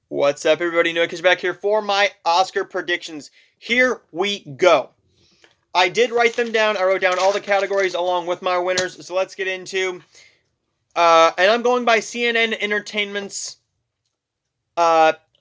What's up, everybody? Noah Kish back here for my Oscar predictions. Here we go. I did write them down. I wrote down all the categories along with my winners. So let's get into. And I'm going by CNN Entertainment's lineup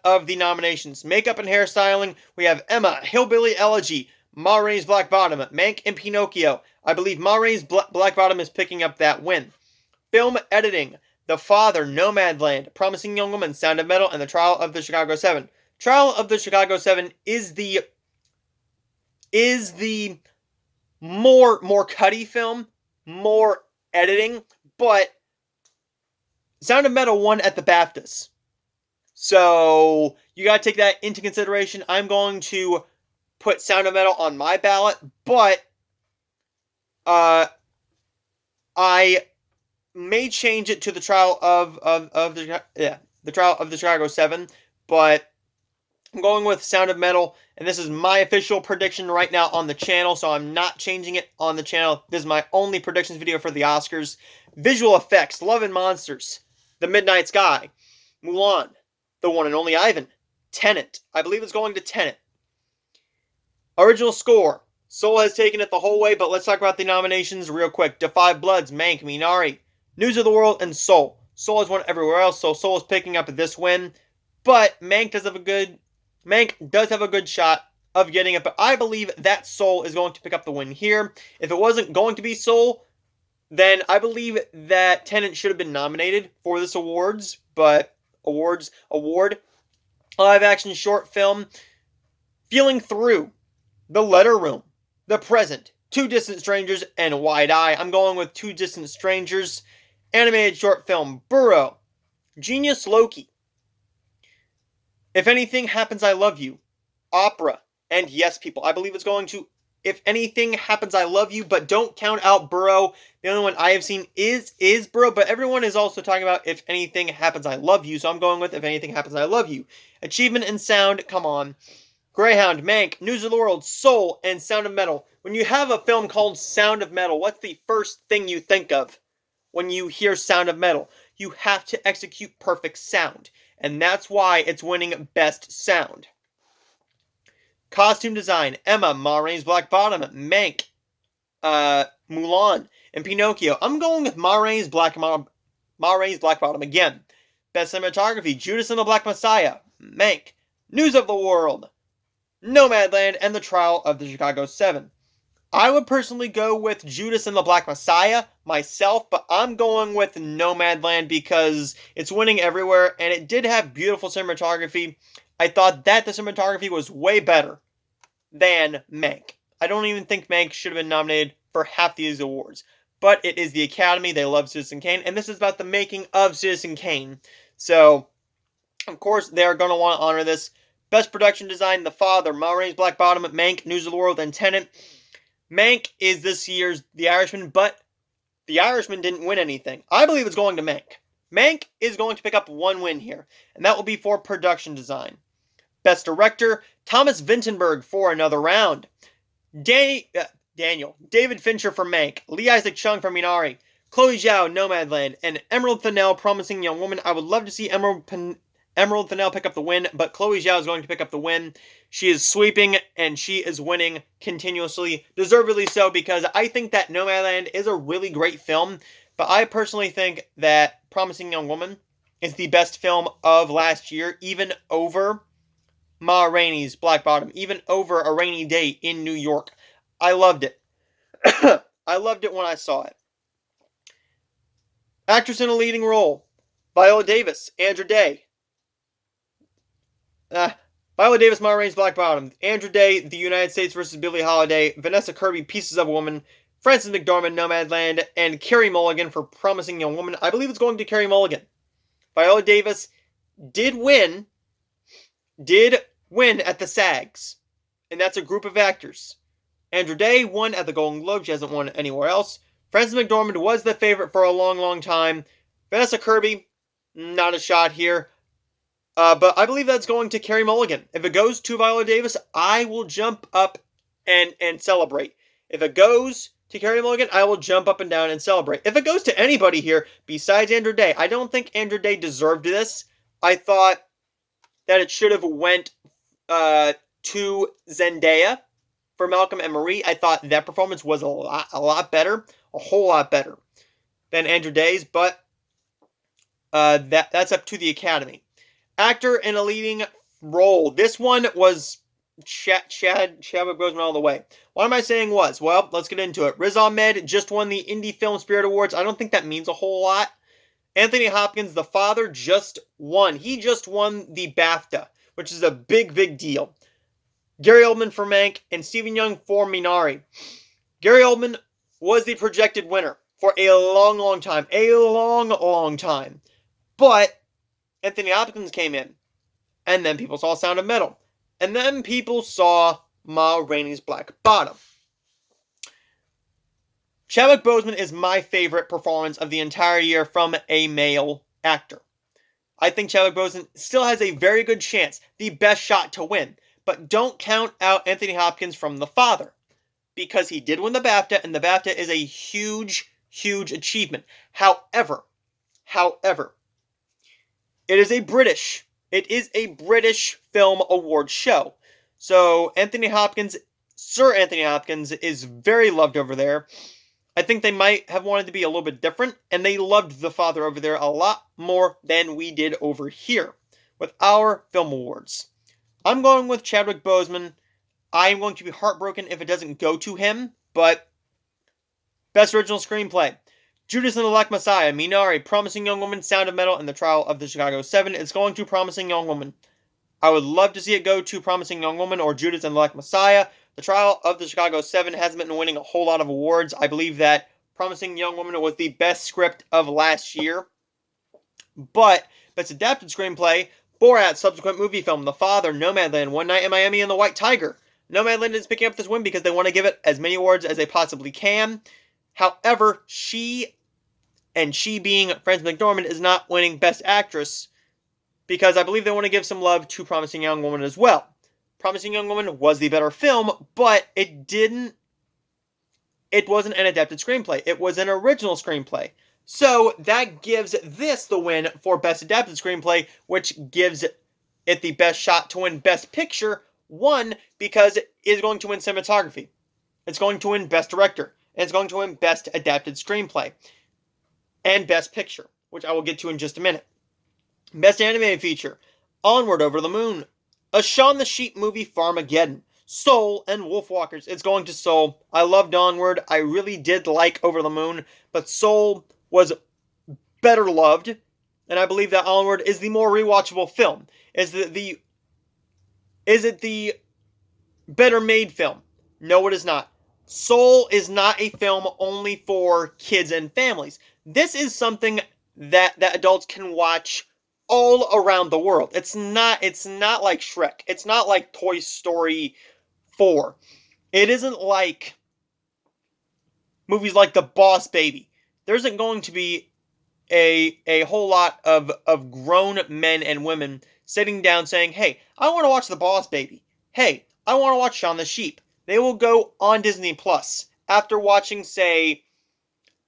of the nominations. Makeup and hairstyling. We have Emma, Hillbilly Elegy, Ma Rainey's Black Bottom, Mank, and Pinocchio. I believe Ma Rainey's Black Bottom is picking up that win. Film editing. The Father, Nomadland, Promising Young Woman, Sound of Metal, and The Trial of the Chicago 7. Trial of the Chicago 7 is the more cutty film, more editing, but Sound of Metal won at the BAFTAs. So you got to take that into consideration. I'm going to put Sound of Metal on my ballot, but I may change it to the Trial of the Trial of the Chicago 7, but I'm going with Sound of Metal, and this is my official prediction right now on the channel, so I'm not changing it on the channel. This is my only predictions video for the Oscars. Visual effects: Love and Monsters, The Midnight Sky, Mulan, The One and Only Ivan, Tenet. I believe it's going to Tenet. Original score: Soul has taken it the whole way, but let's talk about the nominations real quick. Da 5 Bloods, Mank, Minari, News of the World, and Soul. Soul has won everywhere else, so Soul is picking up this win. But Mank does have a good shot of getting it, but I believe that Soul is going to pick up the win here. If it wasn't going to be Soul, then I believe that Tenet should have been nominated for this award. Live action short film, Feeling Through, The Letter Room, The Present, Two Distant Strangers, and Wide Eye. I'm going with Two Distant Strangers. Animated short film, Burrow, Genius Loki, If Anything Happens I Love You, Opera, and Yes People. I believe it's going to If Anything Happens I Love You, but don't count out Burrow. The only one I have seen is Burrow, but everyone is also talking about If Anything Happens I Love You, so I'm going with If Anything Happens I Love You. Achievement and sound, come on. Greyhound, Mank, News of the World, Soul, and Sound of Metal. When you have a film called Sound of Metal, what's the first thing you think of when you hear Sound of Metal? You have to execute perfect sound, and that's why it's winning Best Sound. Costume design: Emma, Ma Rainey's Black Bottom, Mank, Mulan, and Pinocchio. I'm going with Ma Rainey's Black Bottom again. Best cinematography: Judas and the Black Messiah, Mank, News of the World, Nomadland, and The Trial of the Chicago 7. I would personally go with Judas and the Black Messiah myself, but I'm going with Nomadland because it's winning everywhere, and it did have beautiful cinematography. I thought that the cinematography was way better than Mank. I don't even think Mank should have been nominated for half these awards, but it is the Academy. They love Citizen Kane, and this is about the making of Citizen Kane. So, of course, they're going to want to honor this. Best production design: The Father, Ma Rainey's Black Bottom, Mank, News of the World, and Tenet. Mank is this year's The Irishman, but The Irishman didn't win anything. I believe it's going to Mank. Mank is going to pick up one win here, and that will be for production design. Best director: Thomas Vinterberg for Another Round. David Fincher for Mank. Lee Isaac Chung for Minari. Chloe Zhao, Nomadland, and Emerald Fennell, Promising Young Woman. I would love to see Emerald Fennell pick up the win, but Chloe Zhao is going to pick up the win. She is sweeping, and she is winning continuously, deservedly so, because I think that Nomadland is a really great film, but I personally think that Promising Young Woman is the best film of last year, even over Ma Rainey's Black Bottom, even over A Rainy Day in New York. I loved it. I loved it when I saw it. Actress in a leading role: Viola Davis, Andra Day. Viola Davis, Ma Rainey's Black Bottom. Andra Day, The United States vs. Billie Holiday. Vanessa Kirby, Pieces of a Woman. Frances McDormand, Nomadland. And Carey Mulligan for Promising Young Woman. I believe it's going to Carey Mulligan. Viola Davis did win at the SAGs, and that's a group of actors. Andra Day won at the Golden Globe. She hasn't won anywhere else. Frances McDormand was the favorite for a long, long time. Vanessa Kirby, not a shot here. But I believe that's going to Carey Mulligan. If it goes to Viola Davis, I will jump up and celebrate. If it goes to Carey Mulligan, I will jump up and down and celebrate. If it goes to anybody here besides Andra Day, I don't think Andra Day deserved this. I thought that it should have went to Zendaya for Malcolm and Marie. I thought that performance was a lot better, a whole lot better than Andrew Day's, but that's up to the Academy. Actor in a leading role. This one was Chadwick Boseman all the way. What am I saying was? Well, let's get into it. Riz Ahmed just won the Indie Film Spirit Awards. I don't think that means a whole lot. Anthony Hopkins, the father, just won. He just won the BAFTA, which is a big, big deal. Gary Oldman for Mank and Stephen Yeun for Minari. Gary Oldman was the projected winner for a long, long time. A long, long time. But Anthony Hopkins came in. And then people saw Sound of Metal. And then people saw Ma Rainey's Black Bottom. Chadwick Boseman is my favorite performance of the entire year from a male actor. I think Chadwick Boseman still has a very good chance, the best shot to win. But don't count out Anthony Hopkins from The Father. Because he did win the BAFTA, and the BAFTA is a huge, huge achievement. However, it is a British Film Award show. So Sir Anthony Hopkins is very loved over there. I think they might have wanted to be a little bit different, and they loved The Father over there a lot more than we did over here with our film awards. I'm going with Chadwick Boseman. I'm going to be heartbroken if it doesn't go to him, but Best Original Screenplay. Judas and the Black Messiah, Minari, Promising Young Woman, Sound of Metal, and The Trial of the Chicago 7. It's going to Promising Young Woman. I would love to see it go to Promising Young Woman or Judas and the Black Messiah. The Trial of the Chicago 7 hasn't been winning a whole lot of awards. I believe that Promising Young Woman was the best script of last year. But Best Adapted Screenplay, Borat, subsequent movie film, The Father, Nomadland, One Night in Miami, and The White Tiger. Nomadland is picking up this win because they want to give it as many awards as they possibly can. However, she being Frances McDormand is not winning Best Actress because I believe they want to give some love to Promising Young Woman as well. Promising Young Woman was the better film, but it wasn't an adapted screenplay. It was an original screenplay. So that gives this the win for Best Adapted Screenplay, which gives it the best shot to win Best Picture. One, because it is going to win Cinematography. It's going to win Best Director. And it's going to win Best Adapted Screenplay. And Best Picture, which I will get to in just a minute. Best Animated Feature, Onward, Over the Moon, a Shaun the Sheep movie, Farmageddon, Soul, and Wolfwalkers. It's going to Soul. I loved Onward. I really did like Over the Moon, but Soul was better loved, and I believe that Onward is the more rewatchable film. Is it the better made film? No, it is not. Soul is not a film only for kids and families. This is something that adults can watch all around the world. It's not like Shrek. It's not like Toy Story 4. It isn't like movies like The Boss Baby. There isn't going to be a whole lot of grown men and women sitting down saying, hey, I want to watch The Boss Baby. Hey, I want to watch Shaun the Sheep. They will go on Disney Plus after watching, say,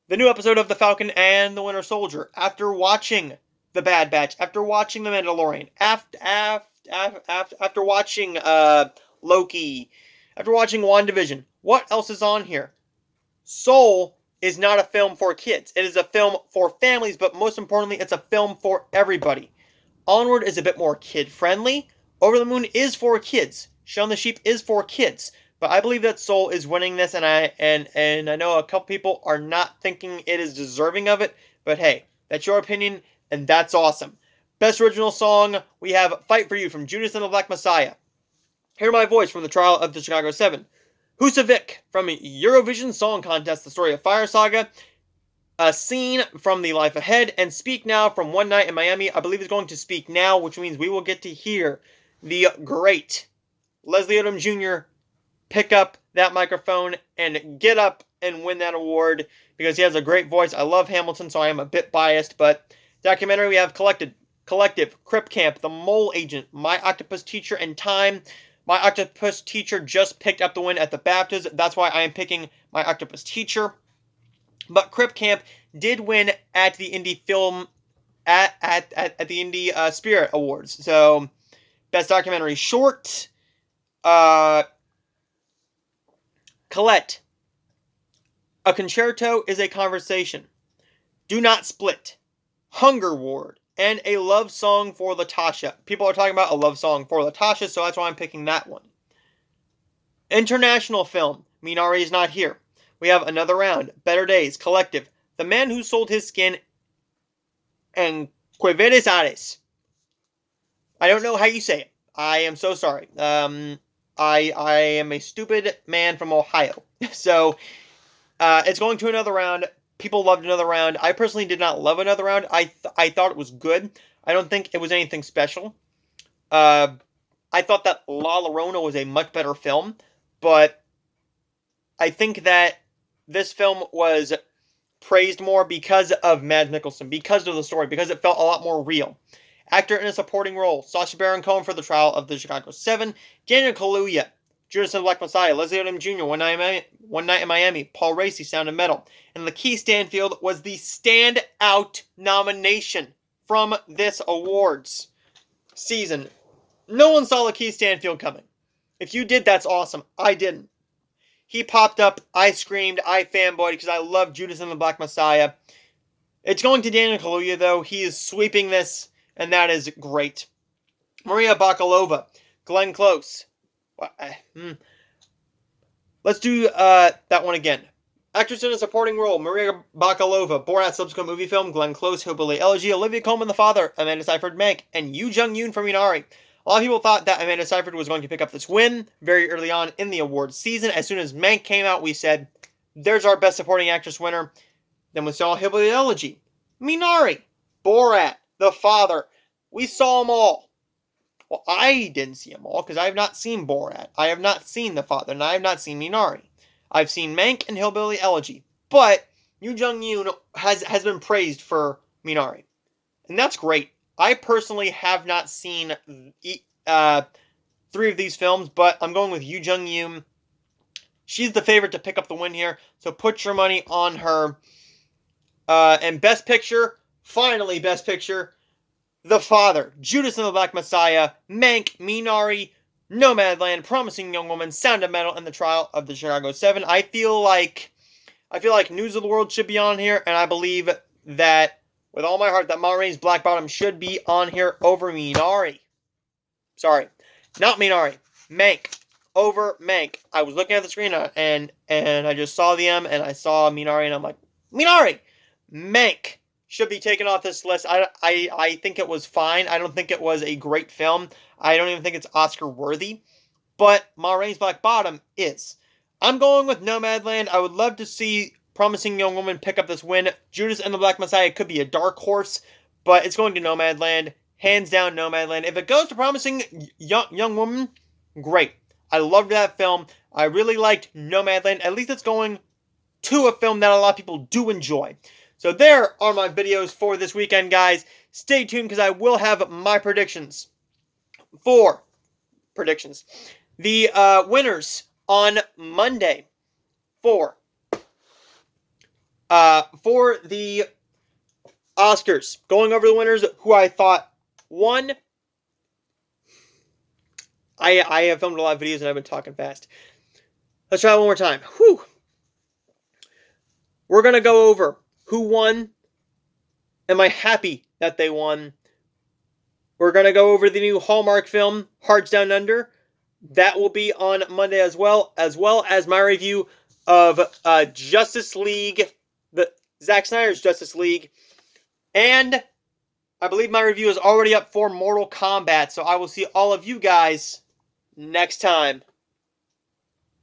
the new episode of The Falcon and the Winter Soldier, after watching The Bad Batch, after watching The Mandalorian, after watching Loki, after watching WandaVision. What else is on here? Soul is not a film for kids. It is a film for families, but most importantly, it's a film for everybody. Onward is a bit more kid-friendly. Over the Moon is for kids. Shaun the Sheep is for kids. But I believe that Soul is winning this, and I know a couple people are not thinking it is deserving of it, but hey, that's your opinion, and that's awesome. Best Original Song, we have Fight For You from Judas and the Black Messiah. Hear My Voice from The Trial of the Chicago 7. Husavik from Eurovision Song Contest, The Story of Fire Saga. A Scene from The Life Ahead, and Speak Now from One Night in Miami. I believe is going to Speak Now, which means we will get to hear the great Leslie Odom Jr. pick up that microphone and get up and win that award because he has a great voice. I love Hamilton, so I am a bit biased, but documentary we have Collective, Crip Camp, The Mole Agent, My Octopus Teacher, and Time. My Octopus Teacher just picked up the win at the BAFTAs. That's why I am picking My Octopus Teacher. But Crip Camp did win at the Indie Film at the Indie Spirit Awards. So, Best Documentary Short, Colette, A Concerto is a Conversation, Do Not Split, Hunger Ward, and A Love Song for Latasha. People are talking about A Love Song for Latasha, so that's why I'm picking that one. International film, Minari is not here. We have Another Round, Better Days, Collective, The Man Who Sold His Skin, and Quiveres Ares. I don't know how you say it. I am so sorry. I am a stupid man from Ohio. So, it's going to Another Round. People loved Another Round. I personally did not love Another Round. I thought it was good. I don't think it was anything special. I thought that La Llorona was a much better film, but I think that this film was praised more because of Mads Mikkelsen, because of the story, because it felt a lot more real. Actor in a supporting role, Sacha Baron Cohen for The Trial of the Chicago 7, Daniel Kaluuya, Judas and the Black Messiah, Leslie Odom Jr., One Night in Miami, Paul Raci, Sound of Metal, and Lakeith Stanfield was the standout nomination from this awards season. No one saw Lakeith Stanfield coming. If you did, that's awesome. I didn't. He popped up, I screamed, I fanboyed because I love Judas and the Black Messiah. It's going to Daniel Kaluuya, though. He is sweeping this, and that is great. Maria Bakalova, Glenn Close. Let's do that one again. Actress in a supporting role, Maria Bakalova, Borat subsequent movie film, Glenn Close, Hillbilly Elegy, Olivia Colman the Father, Amanda Seyfried Mank, and Yoo Jung-yoon from Minari. A lot of people thought that Amanda Seyfried was going to pick up this win very early on in the awards season. As soon as Mank came out, we said, there's our Best Supporting Actress winner. Then we saw Hillbilly Elegy, Minari, Borat, The Father. We saw them all. Well, I didn't see them all because I have not seen Borat. I have not seen The Father, and I have not seen Minari. I've seen Mank and Hillbilly Elegy. But Yoo Jung-yoon has been praised for Minari. And that's great. I personally have not seen 3 of these films, but I'm going with Yoo Jung-yoon. She's the favorite to pick up the win here, so put your money on her. And Best Picture, finally Best Picture, The Father, Judas and the Black Messiah, Mank, Minari, Nomadland, Promising Young Woman, Sound of Metal, and The Trial of the Chicago 7. I feel like News of the World should be on here, and I believe that with all my heart that Ma Rainey's Black Bottom should be on here over Minari. Sorry, not Minari. Mank over Mank. I was looking at the screen and I just saw the M and I saw Minari and I'm like, Minari! Mank should be taken off this list. I think it was fine. I don't think it was a great film. I don't even think it's Oscar worthy. But Ma Rainey's Black Bottom is. I'm going with Nomadland. I would love to see Promising Young Woman pick up this win. Judas and the Black Messiah could be a dark horse, but it's going to Nomadland. Hands down, Nomadland. If it goes to Promising Young Woman, great. I loved that film. I really liked Nomadland. At least it's going to a film that a lot of people do enjoy. So there are my videos for this weekend, guys. Stay tuned because I will have my predictions. The winners on Monday for the Oscars. Going over the winners who I thought won. I have filmed a lot of videos and I've been talking fast. Let's try it one more time. Whew. We're going to go over who won. Am I happy that they won? We're going to go over the new Hallmark film, Hearts Down Under. That will be on Monday as well as my review of Justice League, the Zack Snyder's Justice League. And I believe my review is already up for Mortal Kombat, so I will see all of you guys next time.